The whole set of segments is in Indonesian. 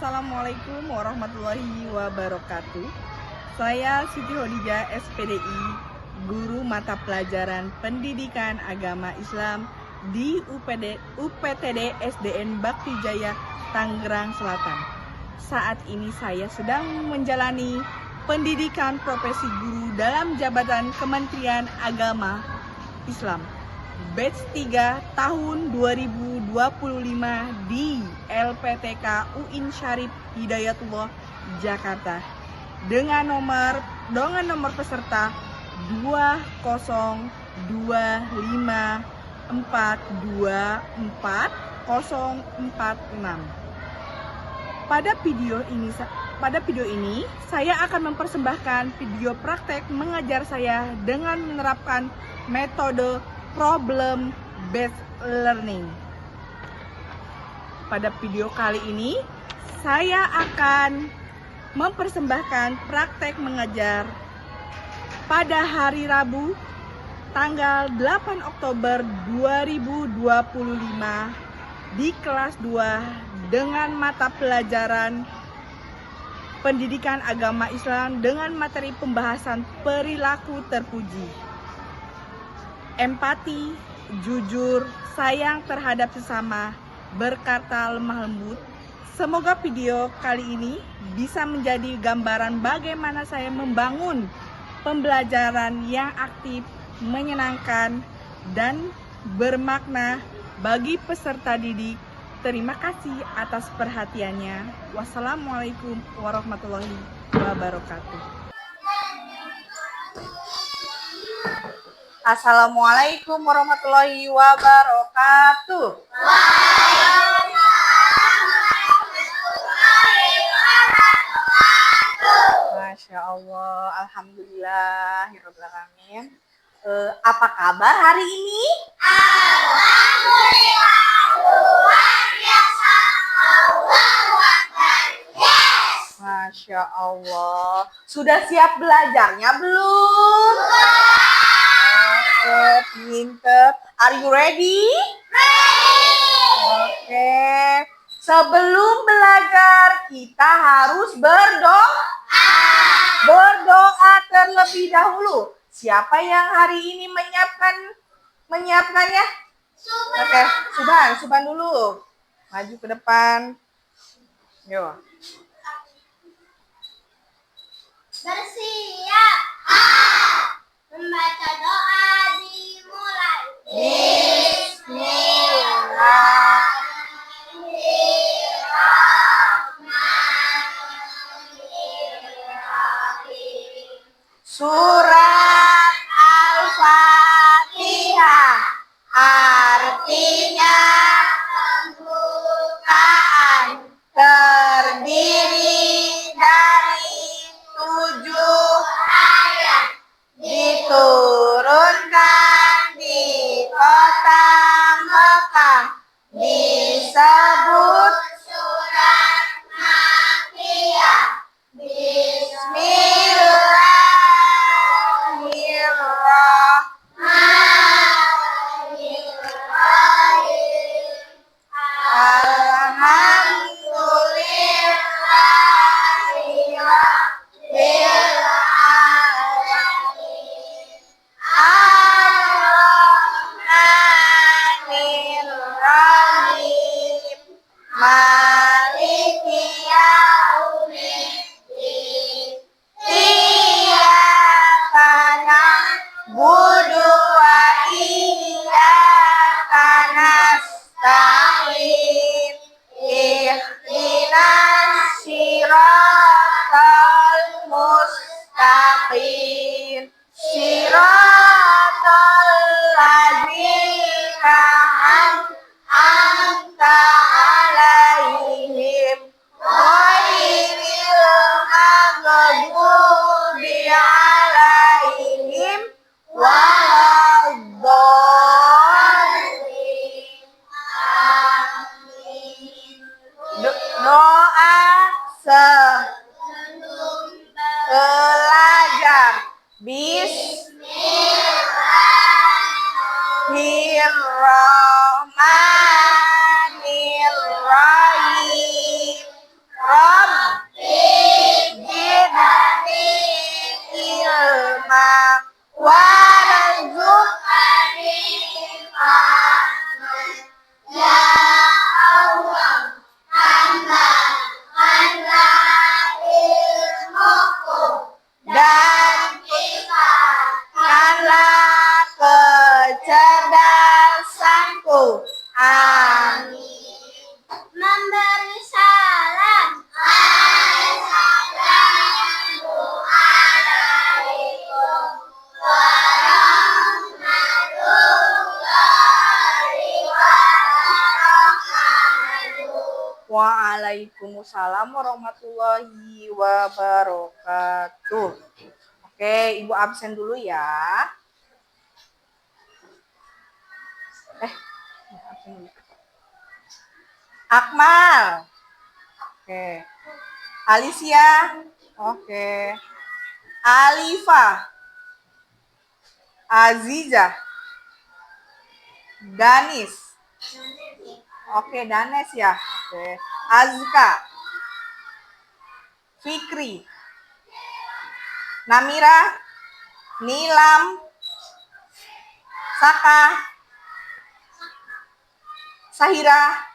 Assalamualaikum warahmatullahi wabarakatuh. Saya Siti Hodijah, SPDI, Guru Mata Pelajaran Pendidikan Agama Islam di UPTD SDN Bakti Jaya, Tangerang Selatan. Saat ini saya sedang menjalani pendidikan profesi guru dalam jabatan Kementerian Agama Islam batch 3 tahun 2025 di LPTK UIN Syarif Hidayatullah Jakarta dengan nomor peserta 20542444046. Pada video ini saya akan mempersembahkan video praktek mengajar saya dengan menerapkan metode problem based learning. Pada video kali ini saya akan mempersembahkan praktek mengajar pada hari Rabu tanggal 8 Oktober 2025 di kelas 2 dengan mata pelajaran Pendidikan Agama Islam dengan materi pembahasan perilaku terpuji. Empati, jujur, sayang terhadap sesama, berkata lemah lembut. Semoga video kali ini bisa menjadi gambaran bagaimana saya membangun pembelajaran yang aktif, menyenangkan, dan bermakna bagi peserta didik. Terima kasih atas perhatiannya. Wassalamualaikum warahmatullahi wabarakatuh. Assalamualaikum warahmatullahi wabarakatuh. Masya Allah, alhamdulillahirrahmanirrahim. Apa kabar hari ini? Alhamdulillah, luar biasa. Allahu Akbar. Yes. Masya Allah. Sudah siap belajarnya belum? Oke, pinter. Are you ready? Oke. Sebelum belajar, kita harus berdoa. Berdoa terlebih dahulu. Siapa yang hari ini menyiapkannya? Oke, Subhan dulu. Maju ke depan. Yo. Bersiap. Membaca doa dimulai. Bismillahirrahmanirrahim. Surat Al-Fatihah artinya Pembukaan. terdiri dari 7 Ayat. diturunkan di kota Waalaikumsalam warahmatullahi wabarakatuh. Oke, Ibu absen dulu ya. Absen dulu. Akmal. Oke. Alicia. Oke. Alifa. Aziza. Danis. Oke, Danes ya. Oke. Azka. Fikri. Namira. Nilam. Saka. Sahira.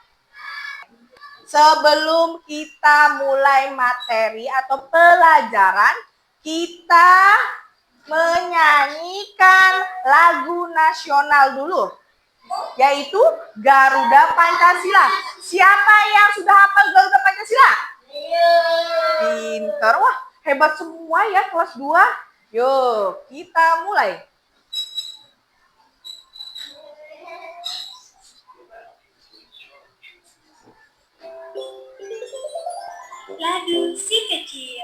Sebelum kita mulai materi atau pelajaran, kita menyanyikan lagu nasional dulu, yaitu Garuda Pancasila. Siapa yang sudah hafal Garuda Pancasila? Pinter. Wah, hebat semua ya kelas 2. Yuk, kita mulai. Lagu si kecil.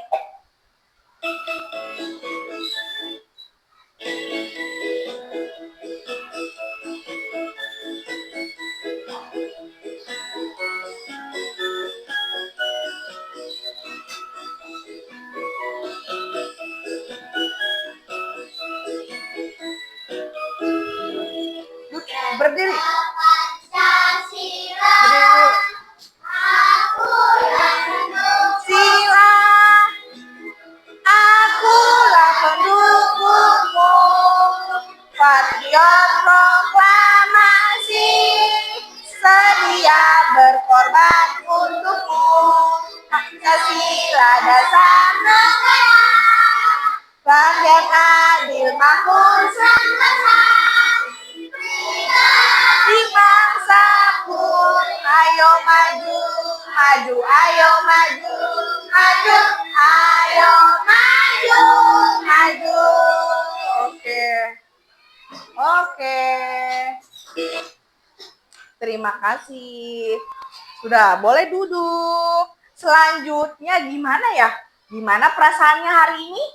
Berdiri. Pancasila. Sila, akulah pendukungmu, patriot proklamasi, sedia berkorban untukmu. Pancasila dasar negara, rakyat adil makmur sentosa, di bangsaku, ayo maju, maju, ayo maju, maju, ayo maju, maju. Oke. Terima kasih. Sudah, boleh duduk. Selanjutnya gimana ya? Gimana perasaannya hari ini?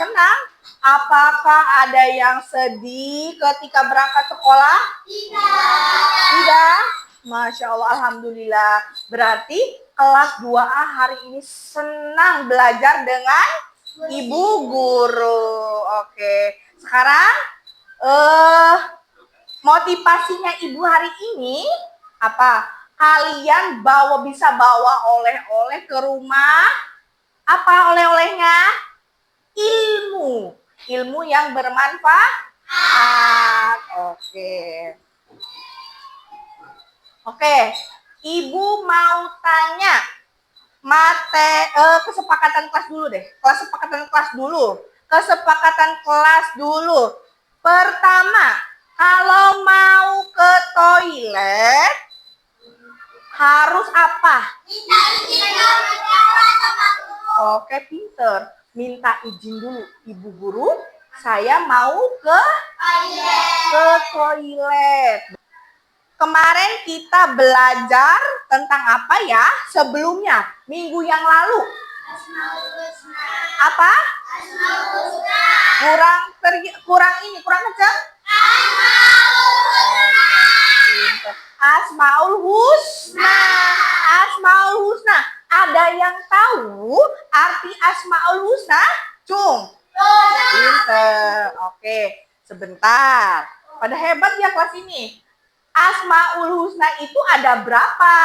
Senang. Apakah ada yang sedih ketika berangkat sekolah? Tidak. Masya Allah, Alhamdulillah. Berarti kelas 2A hari ini senang belajar dengan Ibu Guru. Oke. Sekarang motivasinya Ibu hari ini apa? Kalian bisa bawa oleh-oleh ke rumah. Apa oleh-olehnya? Ilmu yang bermanfaat. Oke. Ibu mau tanya kesepakatan kelas dulu deh. Kesepakatan kelas dulu. Pertama, kalau mau ke toilet harus apa? Minta izin sama guru. Oke, pinter. Minta izin dulu, Ibu Guru. Saya mau ke toilet. Kemarin kita belajar tentang apa ya sebelumnya? Minggu yang lalu. Apa? Kurang kencang? Asmaul Husna. Asmaul Husna. Ada yang tahu arti Asmaul Husna? Cung. Pinter. Oke, sebentar. Pada hebat ya kelas ini. Asmaul Husna itu ada berapa?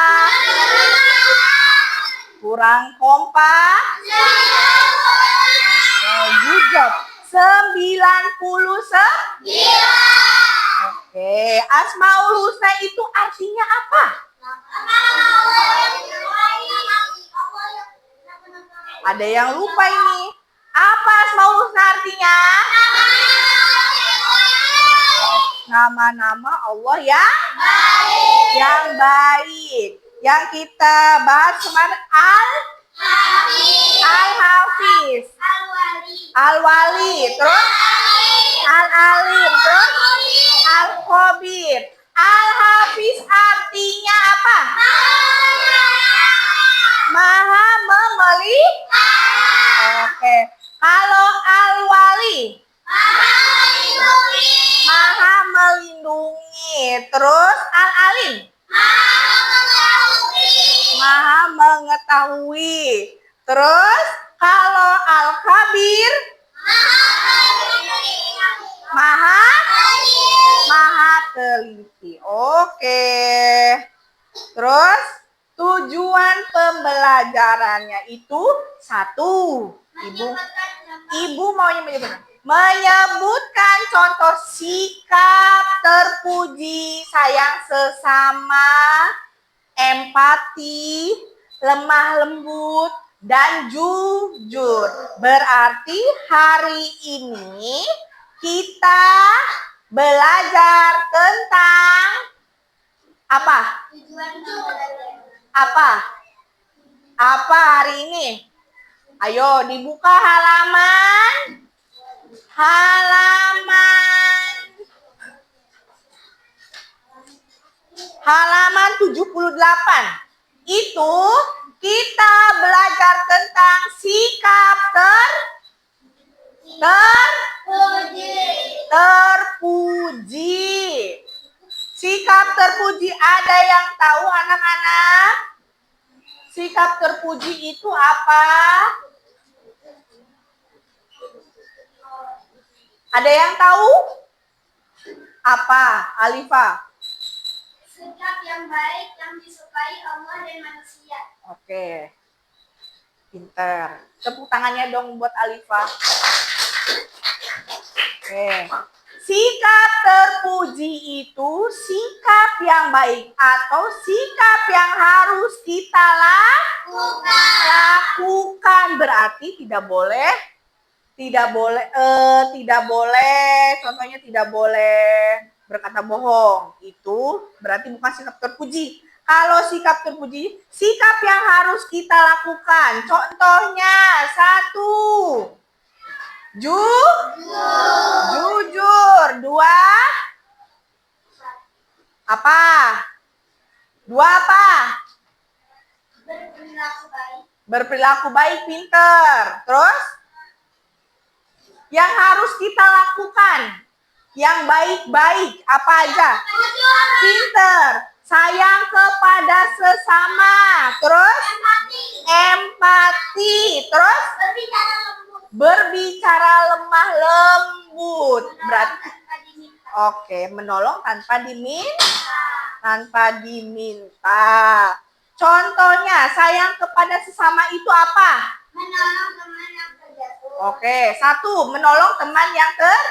Kurang kompak? Good job. 99. Oke, Asmaul Husna itu artinya apa? Ada yang lupa ini. Apa Asmaul Husna artinya? Nama-nama Allah yang baik. Yang kita bahas kemarin Al-Hafiz, Al-Wali, terus Al-Alim, terus Al-Khabir. Al-Hafiz artinya apa? mengetahui. Terus kalau Al-Khabir maha teliti. Oke. Terus tujuan pembelajarannya itu satu. Ibu maunya menyebutkan contoh sikap terpuji, sayang sesama, empati, lemah lembut, dan jujur. Berarti hari ini kita belajar tentang apa? Apa hari ini? Ayo dibuka halaman 78. Itu kita belajar tentang sikap terpuji. Sikap terpuji, ada yang tahu anak-anak? Sikap terpuji itu apa? Ada yang tahu? Apa, Alifa? Sikap yang baik yang disukai Allah dan manusia. Oke. Pinter. Tepuk tangannya dong buat Alifa. Oke. Sikap terpuji itu sikap yang baik atau sikap yang harus kita lakukan. Berarti tidak boleh, contohnya tidak boleh berkata bohong. Itu berarti bukan sikap terpuji. Kalau sikap terpuji, sikap yang harus kita lakukan. Contohnya, 1. Jujur. 2. Apa? 2 apa? Berperilaku baik, pinter. Terus? Yang harus kita lakukan. Yang baik-baik, apa aja? Pinter. Sayang kepada sesama. Terus? Empati. Terus? Berbicara lemah lembut. Berarti oke, menolong tanpa diminta. Contohnya, sayang kepada sesama itu apa? Menolong teman yang terjatuh. Oke, 1, menolong teman yang terjatuh.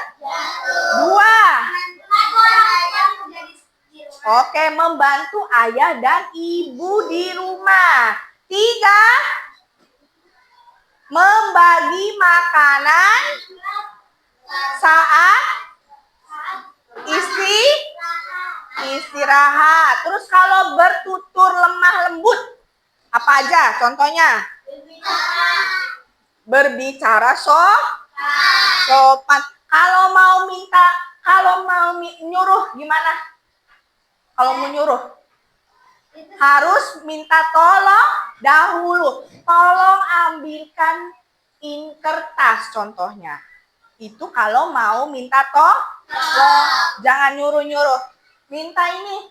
2, oke, membantu ayah dan ibu di rumah. 3, membagi makanan saat istirahat. Terus kalau bertutur lemah lembut, apa aja contohnya? Berbicara sopan. Kalau mau nyuruh gimana? Kalau mau nyuruh harus minta tolong dahulu. Tolong ambilkan kertas contohnya. Itu kalau mau minta tolong. Jangan nyuruh-nyuruh. Minta ini,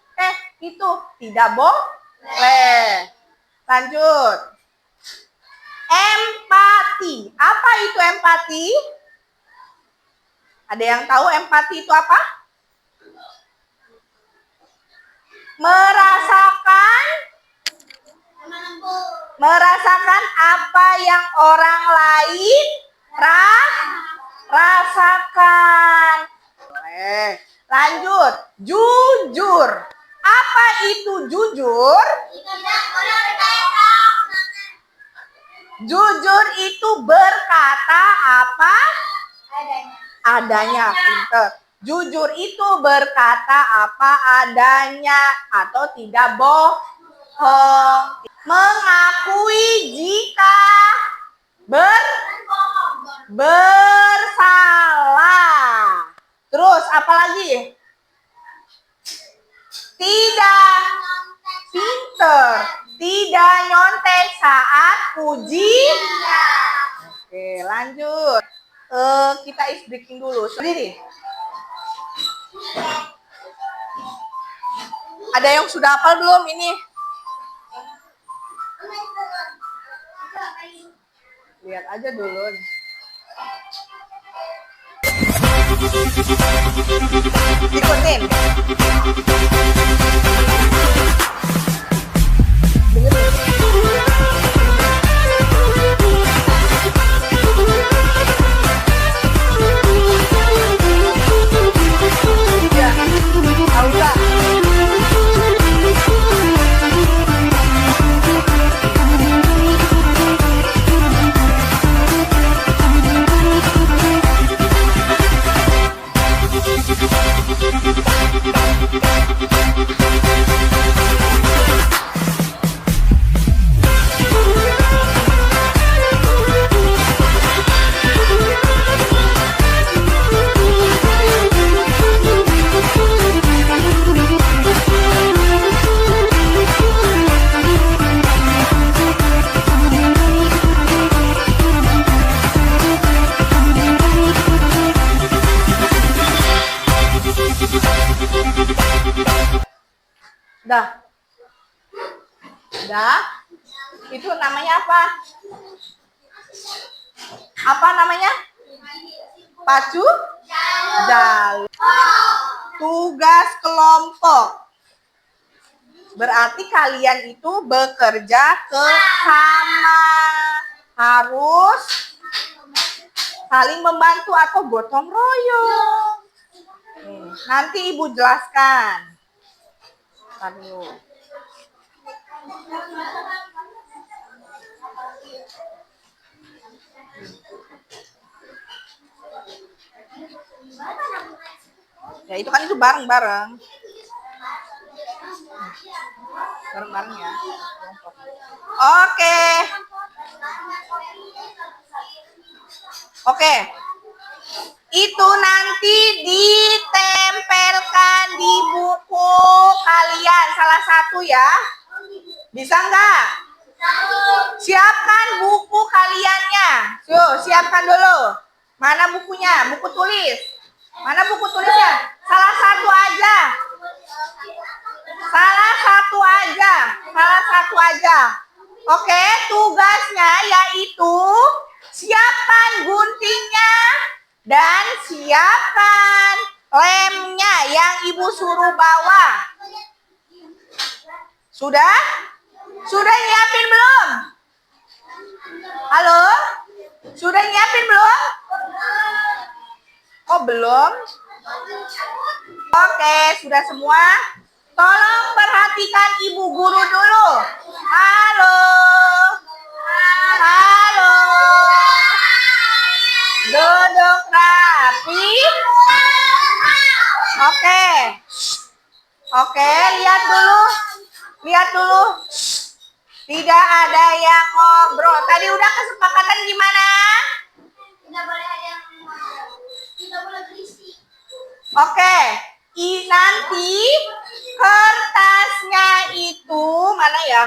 itu tidak boleh. Lanjut. Empati. Apa itu empati? Ada yang tahu empati itu apa? Merasakan apa yang orang lain rasakan. Lanjut. Jujur. Apa itu jujur? Jujur itu berkata apa adanya. Pinter. Jujur itu berkata apa adanya atau tidak bohong. Mengakui jika bersalah. Terus apa lagi? Tidak pinter. Tidak nyontek saat ujian. Oke, lanjut. Kita is breaking dulu. Sendiri. Ada yang sudah hafal belum ini? Lihat aja dulu. Ikutin. Ya, Ausa. Dah. Dah. Itu namanya apa? Apa namanya? Pacu? Jalur. Tugas kelompok. Berarti kalian itu bekerja sama. Harus saling membantu atau gotong royong. Nanti Ibu jelaskan. Aduh. Ya itu kan itu bareng-bareng. Bareng-bareng ya. Oke. Oke. Itu nanti ditempelkan di buku kalian salah satu ya. Bisa nggak? Siapkan buku kaliannya. Yuk, siapkan dulu. Mana bukunya? Buku tulis. Mana buku tulisnya? Salah satu aja. Salah satu aja. Salah satu aja. Oke, tugasnya yaitu siapkan guntingnya dan siapkan lemnya yang Ibu suruh bawa. Sudah? Sudah nyiapin belum? Halo? Sudah nyiapin belum? Oh, belum? Oke, sudah semua? Tolong perhatikan Ibu guru dulu. Halo? Halo? Duduk rapi. Oke. Oke, lihat dulu. Lihat dulu. Tidak ada yang ngobrol. Tadi udah kesepakatan gimana? Tidak boleh ada yang tidak boleh berisik. Oke. Nanti kertasnya itu mana ya?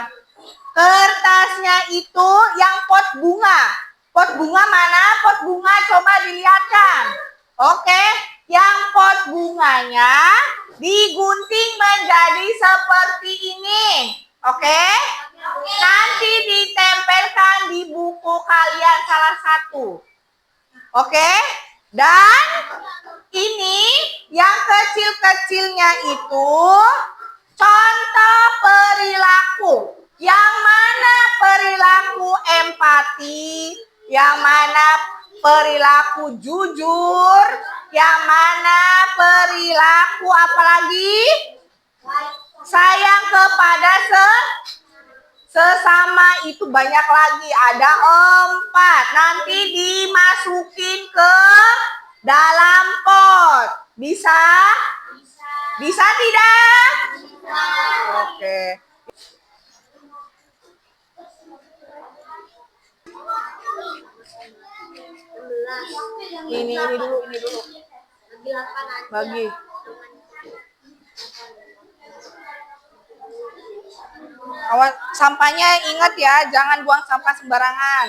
Kertasnya itu yang pot bunga. Pot bunga mana? Pot bunga coba dilihatkan. Oke. Yang pot bunganya digunting menjadi seperti ini. Oke? Nanti ditempelkan di buku kalian salah satu. Oke? Dan ini yang kecil-kecilnya itu contoh perilaku. Yang mana perilaku empati, yang mana perilaku jujur, yang mana perilaku apalagi sayang kepada sesama, itu banyak lagi, ada 4. Nanti dimasukin ke dalam pot. Bisa? Bisa tidak? Oke. Ini dulu. Bagi. Awas, sampahnya ingat ya, jangan buang sampah sembarangan.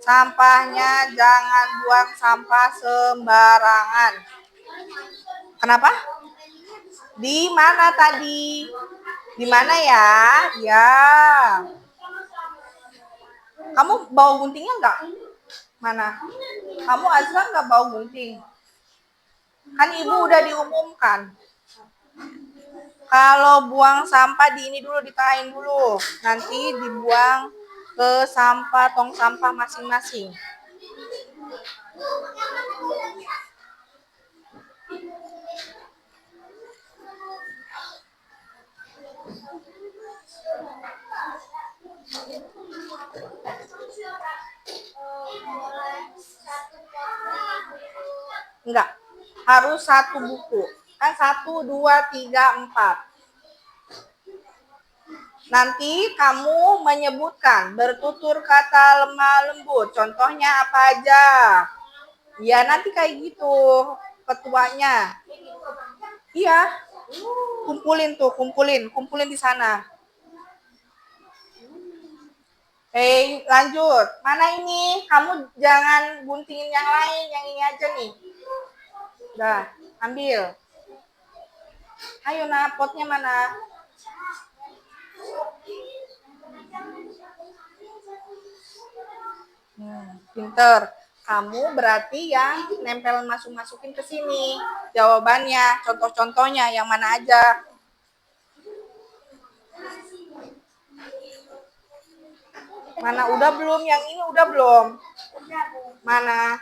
Sampahnya jangan buang sampah sembarangan. Kenapa? Di mana tadi? Di mana ya? Ya. Kamu bawa guntingnya nggak? Mana? Kamu Azra nggak bawa gunting? Kan ibu udah diumumkan. Kalau buang sampah di ini dulu, ditahin dulu. Nanti dibuang ke sampah, tong sampah masing-masing. Enggak, harus satu buku. Kan 1, 2, 3, 4. Nanti kamu menyebutkan bertutur kata lemah lembut. Contohnya apa aja? Ya nanti kayak gitu ketuanya. Iya. Kumpulin tuh, kumpulin di sana. Lanjut. Mana ini? Kamu jangan guntingin yang lain, yang ini aja nih. Udah, ambil. Ayo nak, potnya mana? Pinter. Kamu berarti yang nempel masukin ke sini. Jawabannya, contoh-contohnya yang mana aja? Mana udah belum? Yang ini udah belum? Mana?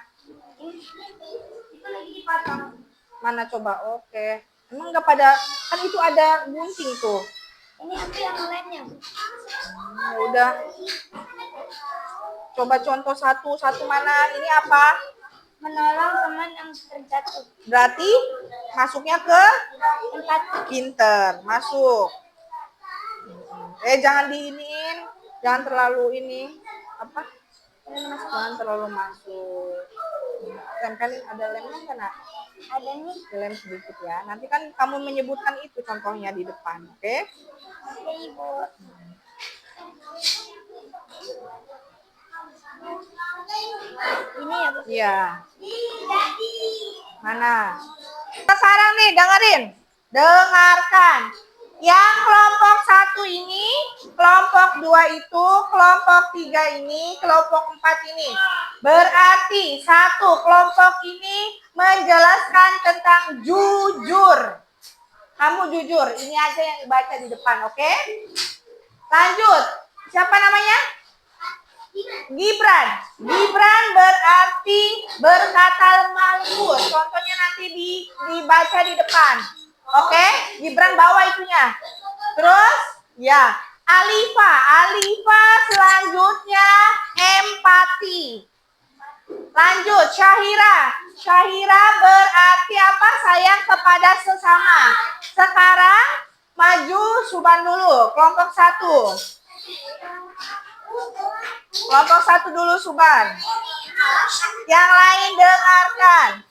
Itu lagi dipotong. Mana coba? Oke. Emang nggak pada, kan itu ada gunting tuh. Ini apa yang lainnya? Ya udah. Coba contoh satu mana? Ini apa? Menolong teman yang terjatuh. Berarti masuknya ke Tempat. pinter. Masuk. Jangan diiniin. Jangan terlalu ini. Apa? Jangan terlalu masuk. Tempelin, ada lemnya kan? Ada nih. Lem sedikit ya. Nanti kan kamu menyebutkan itu contohnya di depan. Oke? Oke, Ibu. Ini ya, Bu? Iya. Mana? Sekarang nih, dengerin. Dengarkan. Yang kelompok 1 ini, kelompok 2 itu, kelompok 3 ini, kelompok 4 ini. Berarti 1 kelompok ini menjelaskan tentang jujur. Kamu jujur, ini aja yang dibaca di depan, oke? Lanjut. Siapa namanya? Gibran. Gibran berarti berkata lemah lembut. Contohnya nanti dibaca di depan. Oke? Gibran bawa itunya. Terus, ya. Alifa. Alifa selanjutnya empati. Lanjut, Syahira. Syahira berarti apa? Sayang kepada sesama. Sekarang maju Suban dulu. Kelompok 1. Kelompok 1 dulu Suban. Yang lain dengarkan.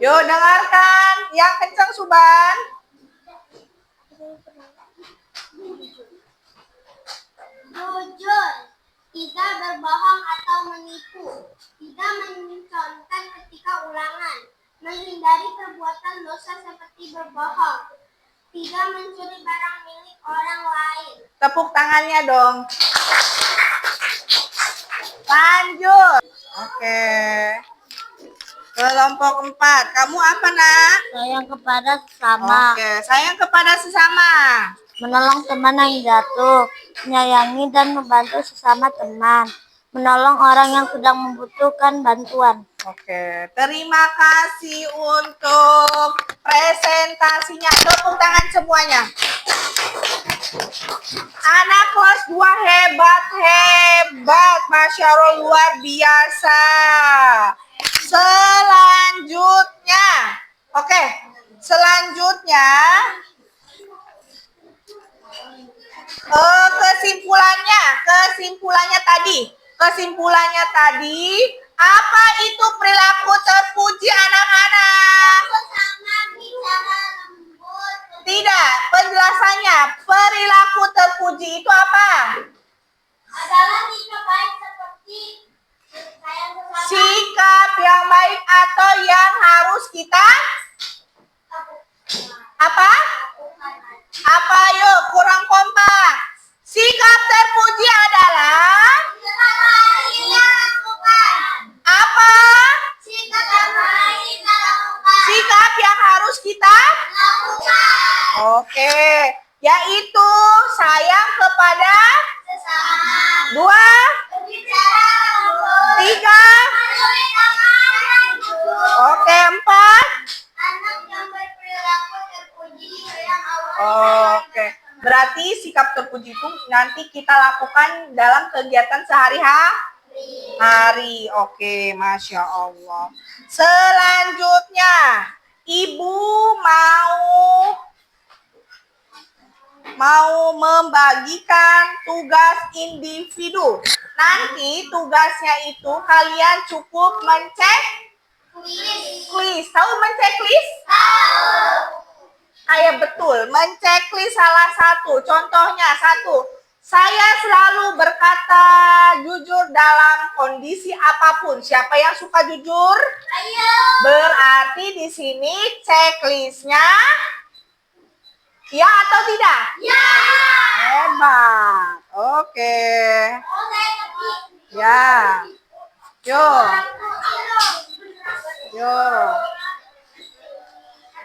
Yuk dengarkan. Yang kencang Suban. Jujur. Tidak berbohong atau menipu. Tidak mencontohkan ketika ulangan. Menghindari perbuatan dosa seperti berbohong. Tidak mencuri barang milik orang lain. Tepuk tangannya dong. Lanjut. Oke. Kelompok 4. Kamu apa, Nak? Sayang kepada sesama, Oke, sayang kepada sesama. menolong teman yang jatuh, menyayangi dan membantu sesama teman, menolong orang yang sedang membutuhkan bantuan. Oke, terima kasih untuk presentasinya. Tepuk tangan semuanya. Anak kelas 2 hebat. Masya Allah, luar biasa. Selanjutnya. Oke, selanjutnya. Kesimpulannya tadi, apa itu perilaku terpuji anak-anak? Sangat bicara lembut. Tidak, penjelasannya perilaku terpuji itu apa? Adalah sikap baik seperti sayang sesama. Sikap yang baik atau yang harus kita apa? Apa yuk, kurang kompak. kita Oke, yaitu sayang kepada dua, tiga, oke, empat. Oke, berarti sikap terpuji itu nanti kita lakukan dalam kegiatan sehari-hari. Oke, Masya Allah. Selanjutnya, Ibu mau membagikan tugas individu. Nanti tugasnya itu kalian cukup menceklis. Tahu menceklis? Kayak betul, menceklis salah satu. Contohnya satu, saya selalu berkata jujur dalam kondisi apapun. Siapa yang suka jujur? Berarti di sini checklistnya ya atau tidak? Ya. Hebat. Oke. Ya. Yo.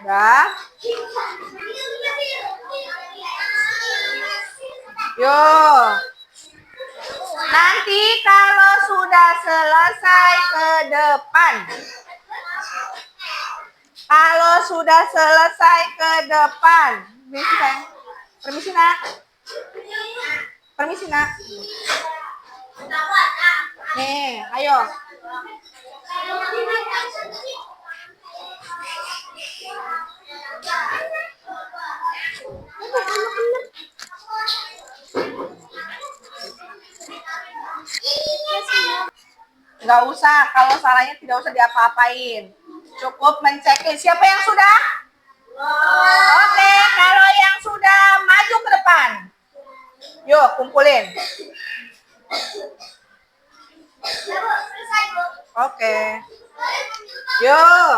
Udah. Yo. Nanti kalau sudah selesai ke depan. Kalau sudah selesai ke depan. Permisi, Nak. Permisi, Nak. Nih, ayo. Nggak usah, kalau salahnya tidak usah diapa-apain. Cukup menceklis. Siapa yang sudah? Oke, kalau yang sudah maju ke depan. Yuk, kumpulin. Oke. Yuk.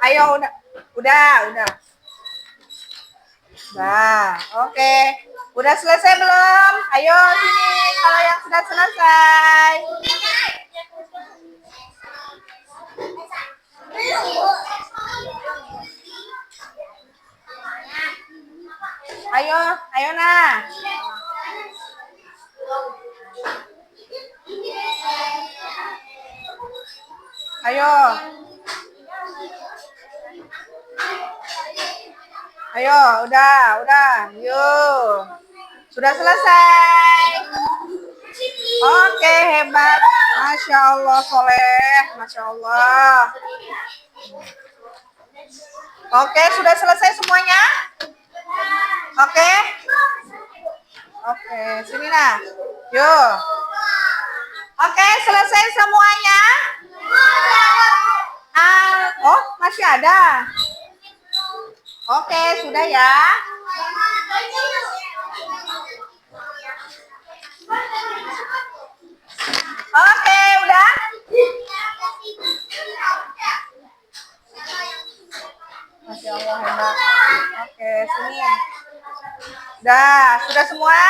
Ayo, udah. Nah, oke. Udah selesai belum? Ayo sini kalau yang sudah selesai. Ayo nah. Ayo, udah. Yuk. Sudah selesai. Oke, hebat. Masya Allah, Soleh. Masya Allah. Oke, sudah selesai semuanya? Oke? Oke, sini nah. Yuk. Oke, selesai semuanya? Oh, masih ada. Oke, sudah ya. Oke, udah. Masya Allah, hebat. Oke, sini. Sudah semua?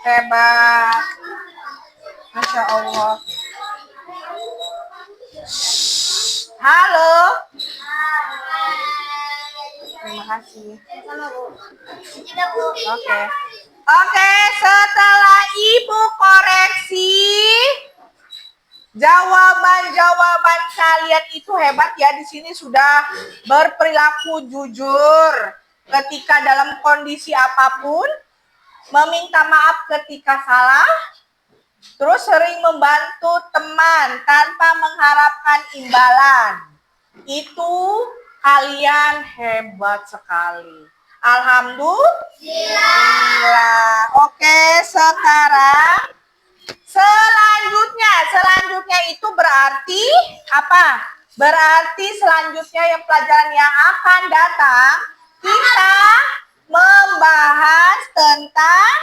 Hebat. Masya Allah. Halo. Terima kasih. Oke, setelah Ibu koreksi, jawaban kalian itu hebat ya. Di sini sudah berperilaku jujur ketika dalam kondisi apapun, meminta maaf ketika salah, terus sering membantu teman tanpa mengharapkan imbalan. Itu kalian hebat sekali. Alhamdulillah. Oke, sekarang selanjutnya itu berarti apa? Berarti selanjutnya yang pelajaran yang akan datang kita membahas tentang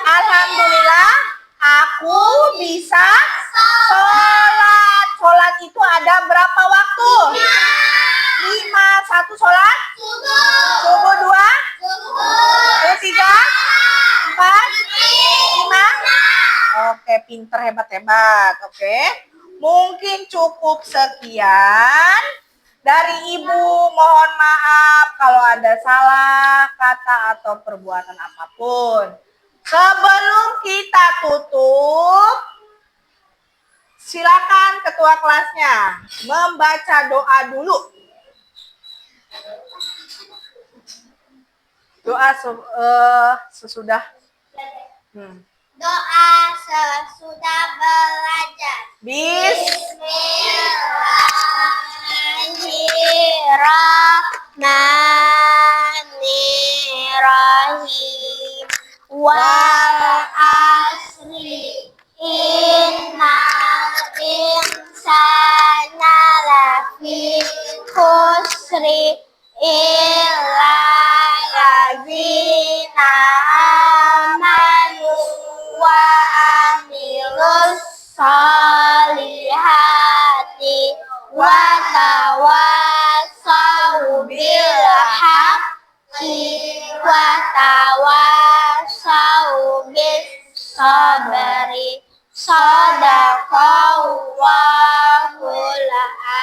Alhamdulillah aku bisa sholat. Sholat itu ada berapa waktu? 5. 1 sholat. Subuh 2. Terus 3. 4. 5. Oke, pinter, hebat. Oke. Mungkin cukup sekian. Dari Ibu, mohon maaf kalau ada salah kata atau perbuatan apapun. Sebelum kita tutup, silakan ketua kelasnya membaca doa dulu. Doa sesudah. Doa sesudah belajar. Bismillahirrahmanirrahim. Wal asri innal insana lafi khusri illa allazina amanu wa amilus solihati wa tawassaw bil haqqi wa tawassaw bis sabri. Shadaqallahul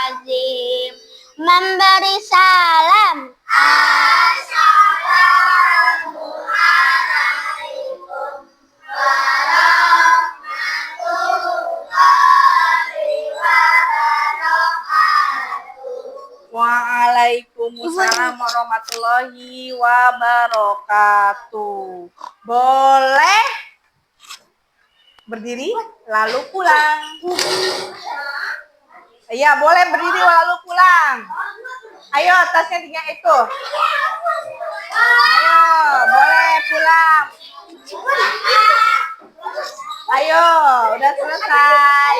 azim. Memberi salam. Assalamualaikum warahmatullahi wabarakatuh. Waalaikumsalam warahmatullahi wabarakatuh. Boleh berdiri lalu pulang. Iya, boleh berdiri lalu pulang. Ayo, tasnya tinggal itu. Ayo, boleh pulang. Ayo, udah selesai.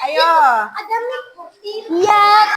Ayo. Iya.